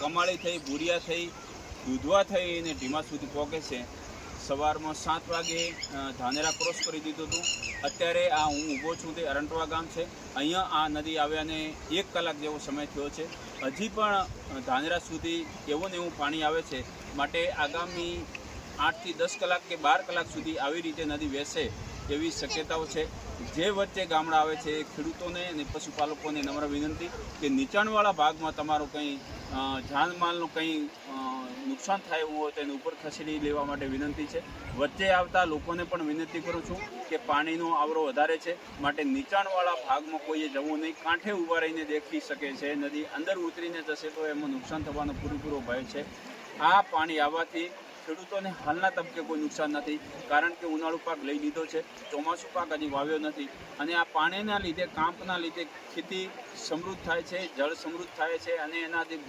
કમાળી થઈ, ભૂરિયા થઈ, દૂધવા થઈ અને ઢીમા સુધી પહોંચે છે। સવારમાં 7 વાગે ધાનેરા ક્રોસ કરી દીધું હતું। અત્યારે આ હું ઊભો છું તે અરંટવા ગામ છે। અહીંયા આ નદી આવ્યાને 1 કલાક જેવો સમય થયો છે। હજી પણ ધાનેરા સુધી એવું ને એવું પાણી આવે છે। માટે આગામી 8 થી 10 કલાક કે 12 કલાક સુધી આવી રીતે નદી વહેશે એવી શક્યતાઓ છે। જે વચ્ચે ગામડા આવે છે ખેડૂતોને અને પશુપાલકોને નમ્ર વિનંતી કે નીચાણવાળા ભાગમાં તમારું કંઈ જાનમાલનું કંઈ નુકસાન થાય એવું હોય તો એને ઉપર ખસેડી લેવા માટે વિનંતી છે। વચ્ચે આવતા લોકોને પણ વિનંતી કરું છું કે પાણીનો આવરો વધારે છે, માટે નીચાણવાળા ભાગમાં કોઈએ જવું નહીં। કાંઠે ઊભા રહીને દેખી શકે છે। નદી અંદર ઉતરીને જશે તો એમાં નુકસાન થવાનો પૂરેપૂરો ભય છે। આ પાણી આવવાથી ખેડૂતોને હાલના તબક્કે કોઈ નુકસાન નથી, કારણ કે ઉનાળુ પાક લઈ લીધો છે, ચોમાસું પાક હજી વાવ્યો નથી અને આ પાણીના લીધે, કાંપના લીધે ખેતી સમૃદ્ધ થાય છે, જળ સમૃદ્ધ થાય છે અને એનાથી